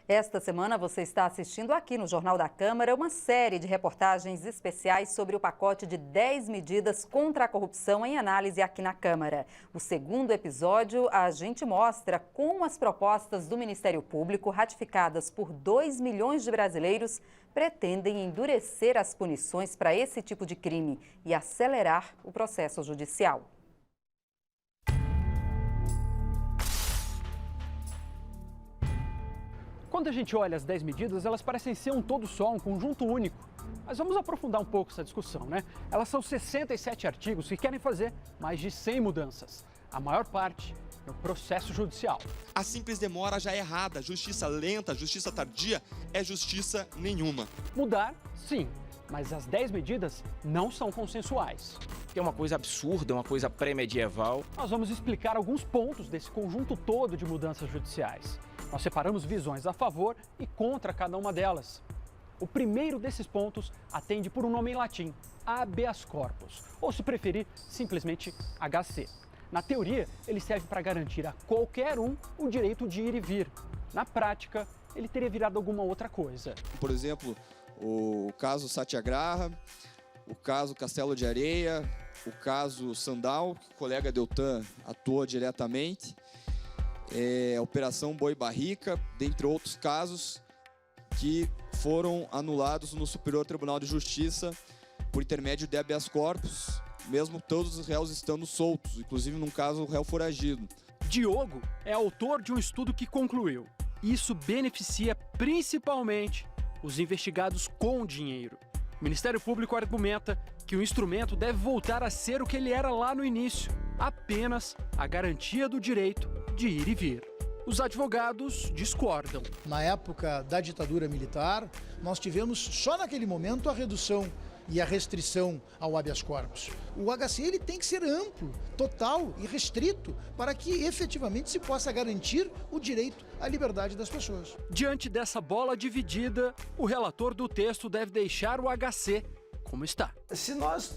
Esta semana você está assistindo aqui no Jornal da Câmara uma série de reportagens especiais sobre o pacote de 10 medidas contra a corrupção em análise aqui na Câmara. O segundo episódio, a gente mostra como as propostas do Ministério Público, ratificadas por 2 milhões de brasileiros, pretendem endurecer as punições para esse tipo de crime e acelerar o processo judicial. Quando a gente olha as 10 medidas, elas parecem ser um todo só, um conjunto único. Mas vamos aprofundar um pouco essa discussão, né? Elas são 67 artigos que querem fazer mais de 100 mudanças. A maior parte no processo judicial. A simples demora já é errada. Justiça lenta, justiça tardia é justiça nenhuma. Mudar, sim. Mas as 10 medidas não são consensuais. É uma coisa absurda, uma coisa pré-medieval. Nós vamos explicar alguns pontos desse conjunto todo de mudanças judiciais. Nós separamos visões a favor e contra cada uma delas. O primeiro desses pontos atende por um nome em latim, habeas corpus, ou se preferir, simplesmente HC. Na teoria, ele serve para garantir a qualquer um o direito de ir e vir. Na prática, ele teria virado alguma outra coisa. Por exemplo, o caso Satyagraha, o caso Castelo de Areia, o caso Sandal, que o colega Deltan atua diretamente, a Operação Boi Barrica, dentre outros casos que foram anulados no Superior Tribunal de Justiça por intermédio de habeas corpus, mesmo todos os réus estando soltos, inclusive num caso o réu foragido. Diogo é autor de um estudo que concluiu: isso beneficia principalmente os investigados com dinheiro. O Ministério Público argumenta que o instrumento deve voltar a ser o que ele era lá no início, apenas a garantia do direito de ir e vir. Os advogados discordam. Na época da ditadura militar, nós tivemos só naquele momento a redução e a restrição ao habeas corpus. O HC ele tem que ser amplo, total e restrito para que efetivamente se possa garantir o direito à liberdade das pessoas. Diante dessa bola dividida, o relator do texto deve deixar o HC como está. Se nós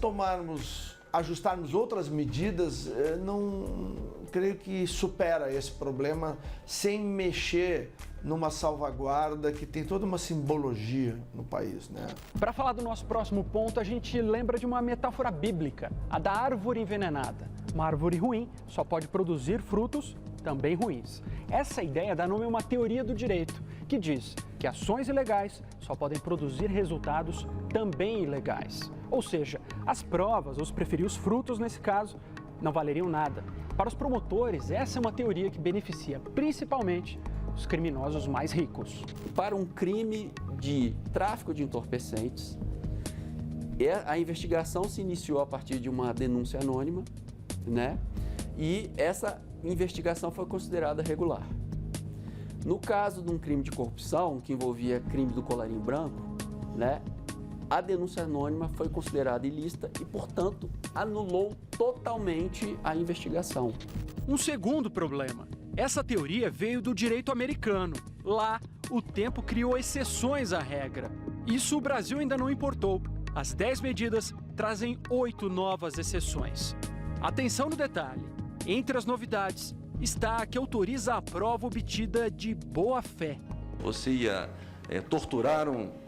ajustarmos outras medidas, não creio que supera esse problema sem mexer numa salvaguarda que tem toda uma simbologia no país, né? Para falar do nosso próximo ponto, a gente lembra de uma metáfora bíblica, a da árvore envenenada. Uma árvore ruim só pode produzir frutos também ruins. Essa ideia dá nome a uma teoria do direito, que diz que ações ilegais só podem produzir resultados também ilegais. Ou seja, as provas, ou se preferir os frutos nesse caso, não valeriam nada. Para os promotores, essa é uma teoria que beneficia principalmente os criminosos mais ricos. Para um crime de tráfico de entorpecentes, a investigação se iniciou a partir de uma denúncia anônima, né? E essa investigação foi considerada regular. No caso de um crime de corrupção, que envolvia crime do colarinho branco, né? A denúncia anônima foi considerada ilícita e, portanto, anulou totalmente a investigação. Um segundo problema. Essa teoria veio do direito americano. Lá, o tempo criou exceções à regra. Isso o Brasil ainda não importou. As 10 medidas trazem 8 novas exceções. Atenção no detalhe. Entre as novidades está a que autoriza a prova obtida de boa-fé. Você ia torturar um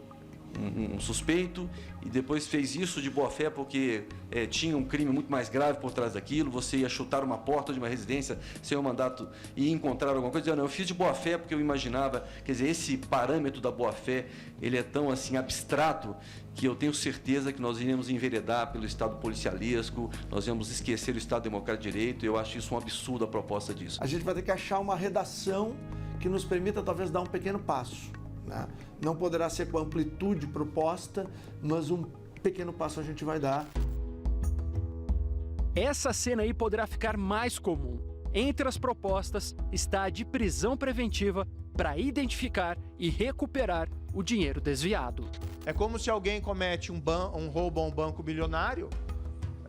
suspeito e depois fez isso de boa fé porque tinha um crime muito mais grave por trás daquilo. Você ia chutar uma porta de uma residência sem um mandato e encontrar alguma coisa. Não, eu fiz de boa fé porque eu imaginava, quer dizer, esse parâmetro da boa fé, ele é tão assim abstrato que eu tenho certeza que nós iremos enveredar pelo Estado policialesco, nós vamos esquecer o Estado Democrático de Direito. Eu acho isso um absurdo, a proposta disso. A gente vai ter que achar uma redação que nos permita talvez dar um pequeno passo, né? Não poderá ser com a amplitude proposta, mas um pequeno passo a gente vai dar. Essa cena aí poderá ficar mais comum. Entre as propostas está a de prisão preventiva para identificar e recuperar o dinheiro desviado. É como se alguém comete um roubo a um banco bilionário.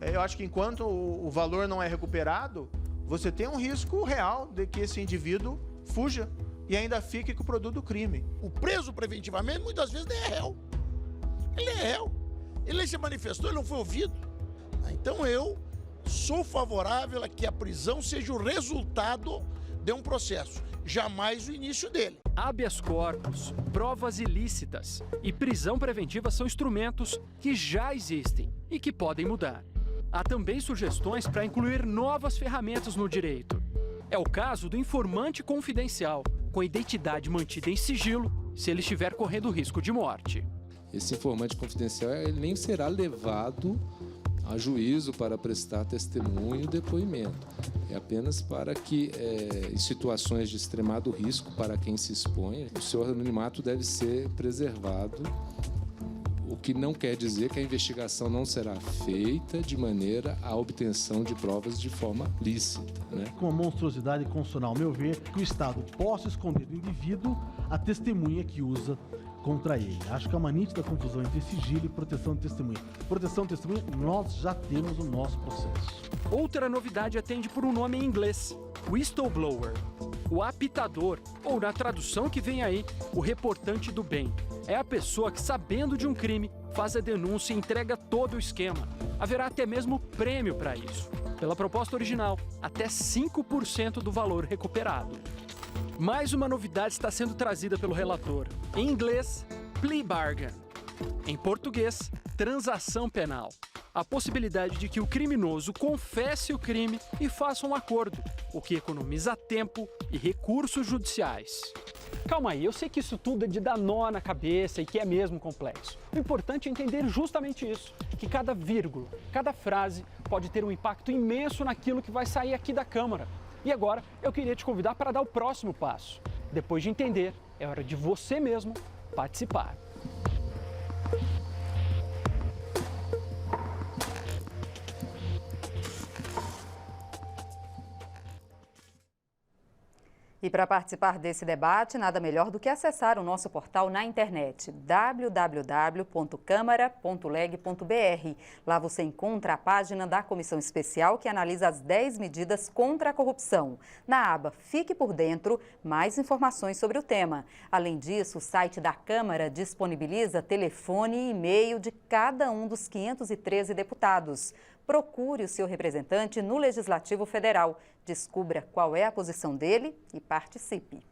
Eu acho que enquanto o valor não é recuperado, você tem um risco real de que esse indivíduo fuja e ainda fique com o produto do crime. O preso preventivamente muitas vezes nem é réu. Ele é réu. Ele se manifestou, ele não foi ouvido. Então eu sou favorável a que a prisão seja o resultado de um processo, jamais o início dele. Habeas corpus, provas ilícitas e prisão preventiva são instrumentos que já existem e que podem mudar. Há também sugestões para incluir novas ferramentas no direito. É o caso do informante confidencial, com a identidade mantida em sigilo, se ele estiver correndo risco de morte. Esse informante confidencial ele nem será levado a juízo para prestar testemunho e depoimento. É apenas para que, em situações de extremado risco para quem se expõe, o seu anonimato deve ser preservado, o que não quer dizer que a investigação não será feita de maneira à obtenção de provas de forma lícita, né? Com a monstruosidade constitucional, ao meu ver, que o Estado possa esconder do indivíduo a testemunha que usa contra ele. Acho que é uma nítida confusão entre sigilo e proteção de testemunha. Proteção de testemunha, nós já temos o nosso processo. Outra novidade atende por um nome em inglês, whistleblower. O apitador, ou na tradução que vem aí, o reportante do bem. É a pessoa que, sabendo de um crime, faz a denúncia e entrega todo o esquema. Haverá até mesmo prêmio para isso. Pela proposta original, até 5% do valor recuperado. Mais uma novidade está sendo trazida pelo relator. Em inglês, plea bargain. Em português, transação penal. A possibilidade de que o criminoso confesse o crime e faça um acordo, o que economiza tempo e recursos judiciais. Calma aí, eu sei que isso tudo é de dar nó na cabeça e que é mesmo complexo. O importante é entender justamente isso, que cada vírgula, cada frase pode ter um impacto imenso naquilo que vai sair aqui da Câmara. E agora eu queria te convidar para dar o próximo passo. Depois de entender, é hora de você mesmo participar. E para participar desse debate, nada melhor do que acessar o nosso portal na internet, www.câmara.leg.br. Lá você encontra a página da Comissão Especial que analisa as 10 medidas contra a corrupção. Na aba Fique por Dentro, mais informações sobre o tema. Além disso, o site da Câmara disponibiliza telefone e e-mail de cada um dos 513 deputados. Procure o seu representante no Legislativo Federal. Descubra qual é a posição dele e participe.